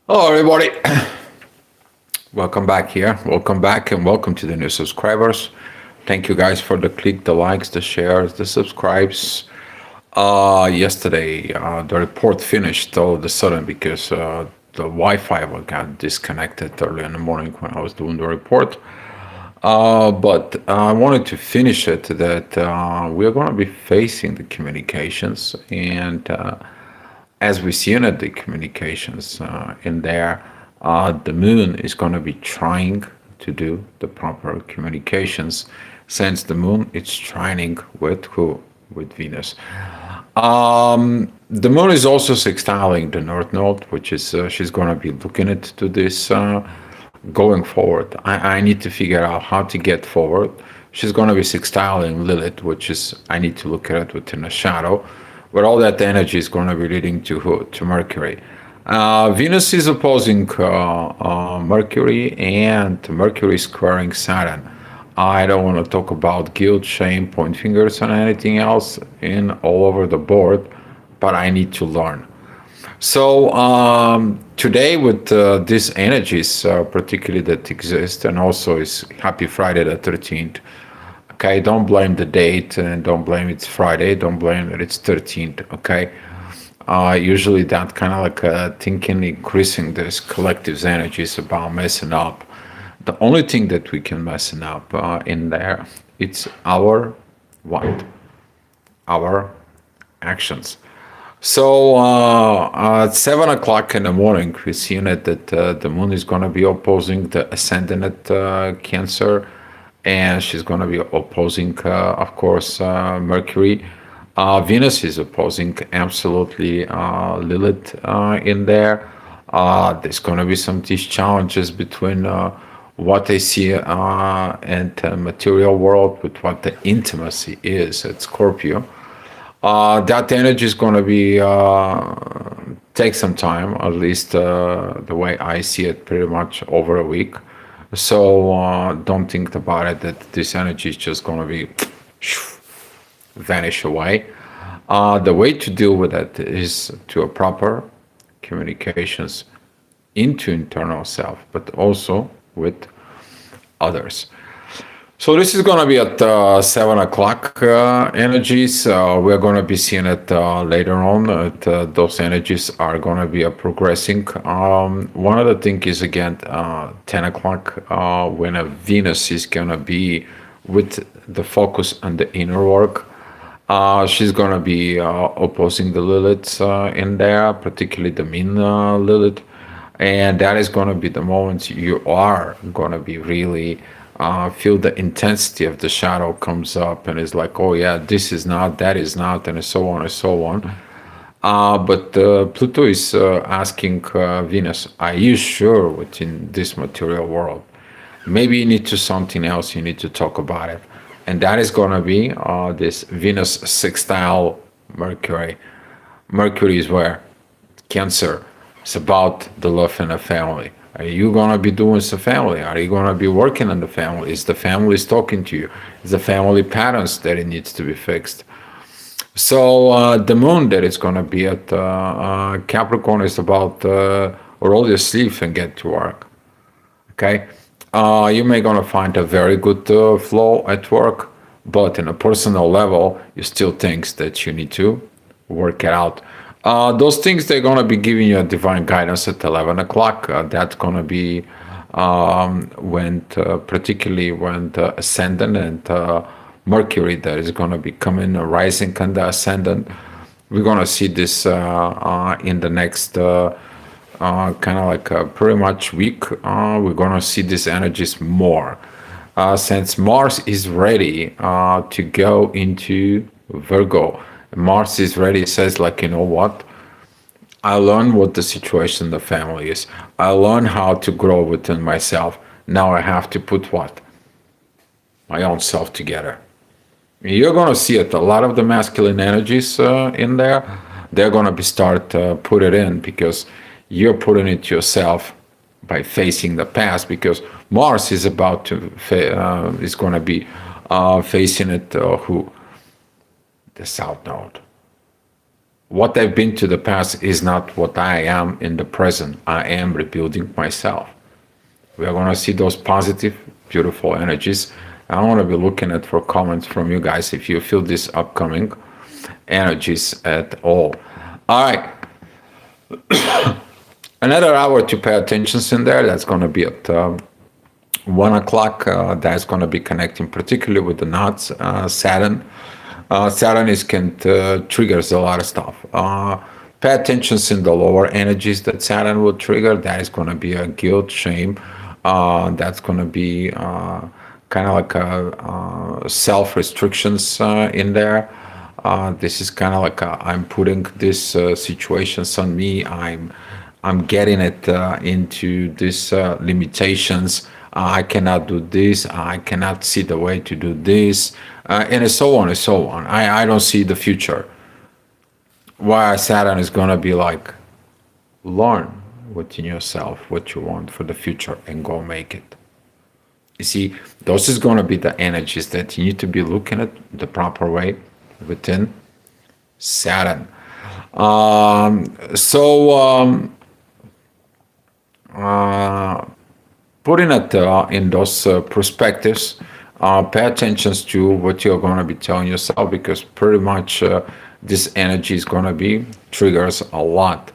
Hello, everybody. Welcome back here. Welcome back and welcome to the new subscribers. Thank you guys for the click, the likes, the shares, the subscribes. Yesterday, the report finished all of a sudden because the Wi-Fi got disconnected early in the morning when I was doing the report. But I wanted to finish it that we're going to be facing the communications and as we see in the communications in there, the moon is going to be trying to do the proper communications since the moon is trining with who? With Venus. The moon is also sextiling the North Node, which is she's going to be looking into this going forward. I need to figure out how to get forward. She's going to be sextiling Lilith, which is I need to look at it within a shadow. But all that energy is going to be leading to who? To Mercury. Venus is opposing Mercury, and Mercury is squaring Saturn. I don't want to talk about guilt, shame, point fingers, and anything else in all over the board, but I need to learn. So today, with these energies, particularly that exist, and also is Happy Friday the 13th. Okay, don't blame the date and don't blame it's Friday. Don't blame that it's 13th. Okay, usually that kind of like thinking increasing this collective's energies about messing up. The only thing that we can messing up in there, it's our what? Our actions. So at 7 o'clock in the morning, we're seeing it that the moon is going to be opposing the ascendant at Cancer, and she's going to be opposing, of course, Mercury. Venus is opposing absolutely Lilith in there. There's going to be some these challenges between what I see and the material world with what the intimacy is at Scorpio. That energy is going to be take some time, at least the way I see it, pretty much over a week. So don't think about it that this energy is just going to be vanish away. The way to deal with it is to a proper communications into internal self, but also with others. So this is going to be at 7 o'clock energies. We're going to be seeing it later on. Those energies are going to be progressing. One of the things is again 10 o'clock when a Venus is going to be with the focus on the inner work. She's going to be opposing the Lilith in there, particularly the mean Lilith. And that is going to be the moments you are going to be really feel the intensity of the shadow comes up and is like, oh yeah, this is not, that is not, and so on and so on. But Pluto is asking Venus, are you sure within this material world? Maybe you need to something else, you need to talk about it. And that is going to be this Venus sextile Mercury. Mercury is where? Cancer. It's about the love in the family. Are you going to be doing the family? Are you going to be working on the family? Is the family talking to you? Is the family patterns that it needs to be fixed? So the moon that is going to be at Capricorn is about roll your sleeve and get to work. Okay? You may going to find a very good flow at work, but in a personal level, you still think that you need to work it out. Those things they're going to be giving you a divine guidance at 11 o'clock. That's going to be particularly when the ascendant and Mercury that is going to be coming rising on the ascendant. We're going to see this in the next kind of like pretty much week. We're going to see these energies more since Mars is ready to go into Virgo. Mars is ready, says like, you know what? I learned what the situation in the family is. I learned how to grow within myself. Now I have to put what? My own self together. You're going to see it. A lot of the masculine energies in there, they're going to be start put it in because you're putting it yourself by facing the past because Mars is about to, is going to be facing it who? The South Node. what I've been to the past is not what I am in the present. I am rebuilding myself. We are going to see those positive, beautiful energies. I want to be looking at for comments from you guys if you feel these upcoming energies at all. All right, another hour to pay attention in there. That's going to be at 1 o'clock. That's going to be connecting particularly with the knots. Saturn. Saturn is can triggers a lot of stuff. Pay attention in the lower energies that Saturn will trigger. That is going to be a guilt, shame. That's going to be kind of like a self restrictions in there. This is kind of like I'm putting this situations on me. I'm getting it into these limitations. I cannot do this. I cannot see the way to do this, and so on and so on. I don't see the future. Why Saturn is gonna be like, learn within yourself what you want for the future and go make it. You see, those is gonna be the energies that you need to be looking at the proper way within Saturn. So putting it in those perspectives, pay attention to what you're going to be telling yourself because pretty much this energy is going to be triggers a lot.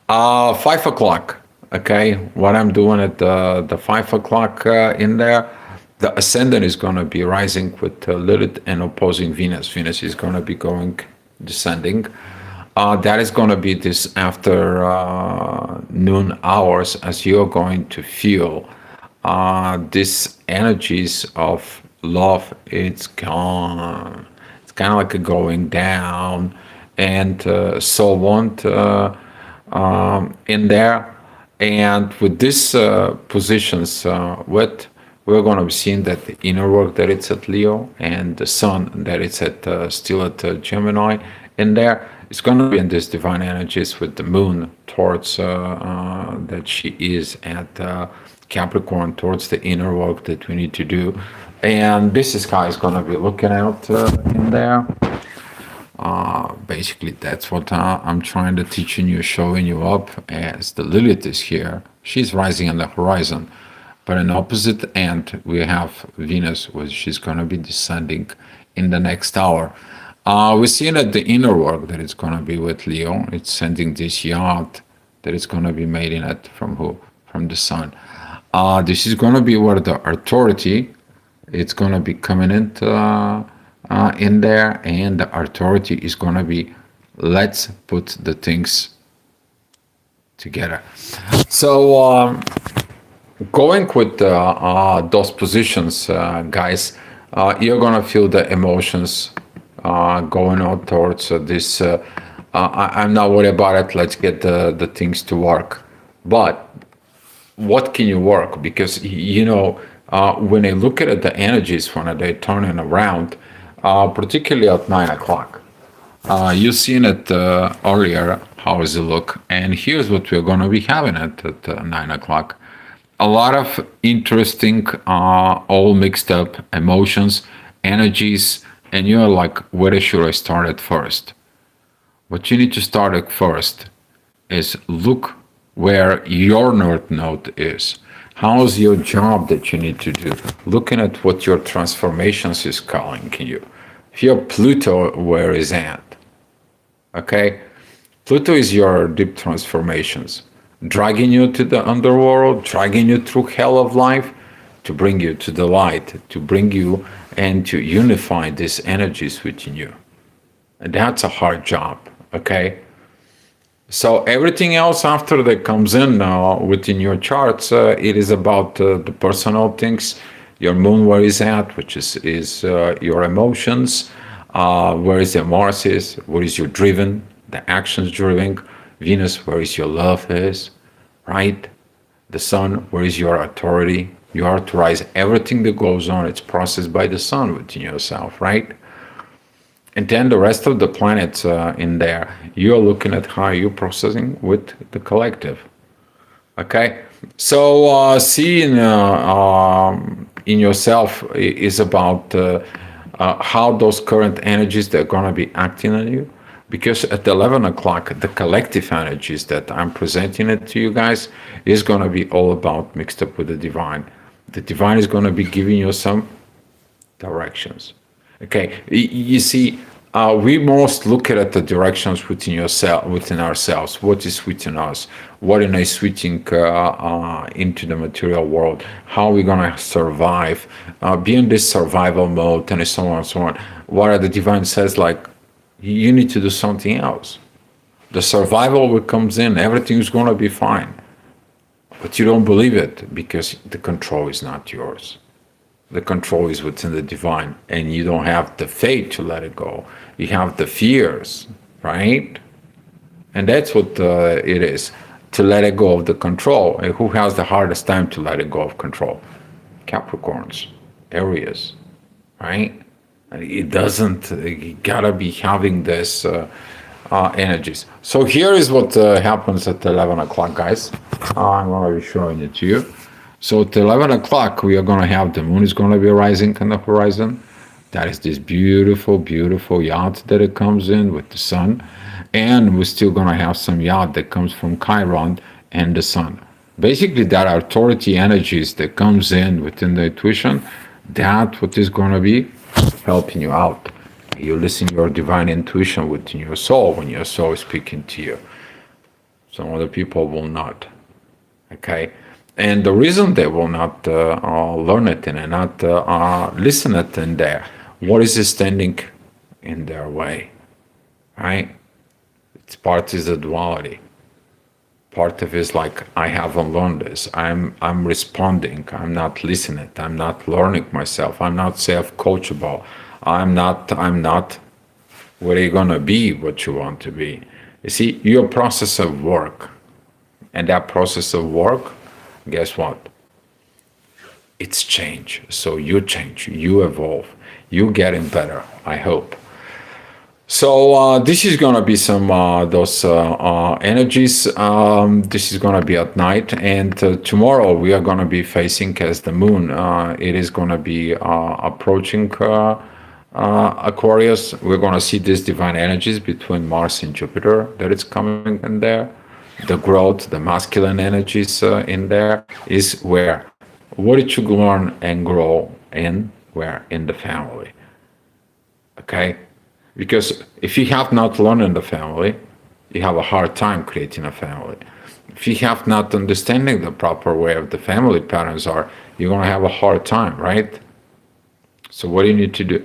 5 o'clock, okay, what I'm doing at the 5 o'clock in there, the ascendant is going to be rising with Lilith and opposing Venus. Venus is going to be going descending. That is going to be this after noon hours as you're going to feel these energies of love. It's gone. It's kind of like a going down and so on in there. And with these positions, what we're going to be seeing that the inner work that it's at Leo and the sun that it's at still at Gemini in there. It's going to be in these divine energies with the moon towards that she is at Capricorn towards the inner work that we need to do. And this is how it's going to be looking out in there. Basically, that's what I'm trying to teach you, showing you up as the Lilith is here. She's rising on the horizon. But in opposite end, we have Venus, which is going to be descending in the next hour. We see that the inner work that it's going to be with Leo, it's sending this yacht that it's going to be made in it from who? From the sun. This is going to be where the authority, it's going to be coming in there, and the authority is going to be, let's put the things together. So going with those positions, guys, you're going to feel the emotions going out towards this. I'm not worried about it. Let's get the things to work. But what can you work? Because, when I look at the energies when they're turning around, particularly at 9 o'clock, you've seen it earlier, how does it look? And here's what we're going to be having at 9 o'clock. A lot of interesting, all mixed up emotions, energies, and you're like, where should I start at first? What you need to start at first is look where your North Node is. How's your job that you need to do? Looking at what your transformations is calling you. Your Pluto, where is at? Okay? Pluto is your deep transformations, dragging you to the underworld, dragging you through hell of life to bring you to the light, to bring you and to unify these energies within you. And that's a hard job, okay? So everything else after that comes in within your charts, it is about the personal things, your moon where is at, which is your emotions, where is your Mars is, where is your driven, the actions driven, Venus, where is your love is, right? The sun, where is your authority? You authorize everything that goes on. It's processed by the sun within yourself, right? And then the rest of the planets in there, you're looking at how you're processing with the collective. Okay? So seeing in yourself is about how those current energies that are going to be acting on you. because at 11 o'clock, the collective energies that I'm presenting it to you guys is going to be all about mixed up with the divine. The divine is going to be giving you some directions. Okay, you see, we most look at the directions within yourself, within ourselves. What is within us? What am I switching into the material world? How are we gonna survive? Be in this survival mode, and so on and so on. What the divine says, like, you need to do something else. The survival will comes in. Everything's gonna be fine, but you don't believe it because the control is not yours. The control is within the divine, and you don't have the faith to let it go. You have the fears, right? And that's what it is, to let it go of the control. And who has the hardest time to let it go of control? Capricorns, Aries, right? And it doesn't, you gotta be having this energies. So here is what happens at 11 o'clock, guys. I'm gonna be showing it to you. So at 11 o'clock, we are going to have the moon is going to be rising on the horizon. That is this beautiful, beautiful yacht that it comes in with the sun. And we're still going to have some yacht that comes from Chiron and the sun. Basically, that authority energies that comes in within the intuition, that's what is going to be helping you out. You listen to your divine intuition within your soul when your soul is speaking to you. Some other people will not. Okay? And the reason they will not learn it and not listen it in there, what is standing in their way, right? It's part is the duality. Part of it is like, I haven't learned this. I'm responding. I'm not listening. I'm not learning myself. I'm not self-coachable. I'm not. Where are you gonna be? What you want to be? You see, your process of work, and that process of work, guess what? It's change. So you change, you evolve, you getting better, I hope. So this is going to be some those energies. This is going to be at night, and tomorrow we are going to be facing as the moon. It is going to be approaching Aquarius. We're going to see these divine energies between Mars and Jupiter that is coming in there. The growth, the masculine energies in there is where? What did you learn and grow in? Where? In the family. Okay? Because if you have not learned in the family, you have a hard time creating a family. If you have not understanding the proper way of the family patterns are, you're going to have a hard time, right? So what do you need to do?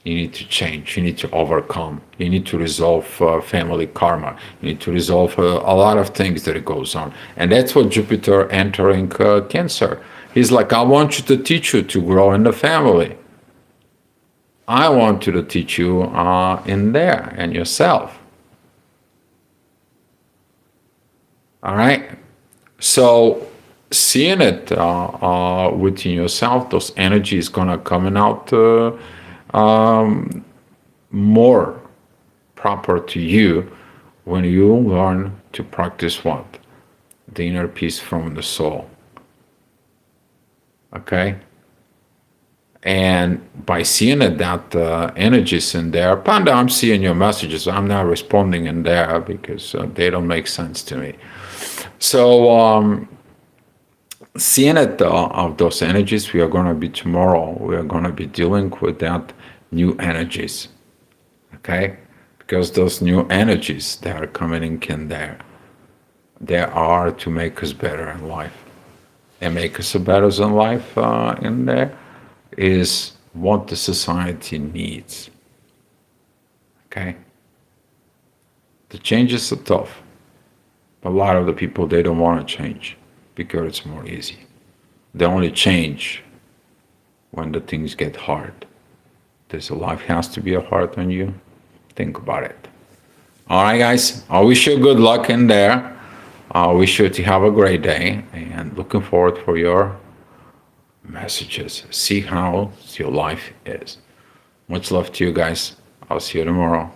You need to change. You need to overcome. You need to resolve family karma. You need to resolve a lot of things that it goes on. And that's what Jupiter entering Cancer. He's like, I want you to teach you to grow in the family. I want you to teach you in there and yourself. All right? So seeing it within yourself, those energies gonna coming out more proper to you when you learn to practice what? The inner peace from the soul. Okay? And by seeing it, that energies in there, Panda, I'm seeing your messages. I'm not responding in there because they don't make sense to me. So seeing it of those energies, we are going to be tomorrow. We are going to be dealing with that new energies. Okay, because those new energies that are coming in there, they are to make us better in life, and make us better in life in there is what the society needs. Okay? The changes are tough. But a lot of the people, they don't want to change because it's more easy. They only change when the things get hard. This life has to be hard on you. Think about it. All right, guys. I wish you good luck in there. I wish you to have a great day, and looking forward for your messages. See how your life is. Much love to you guys. I'll see you tomorrow.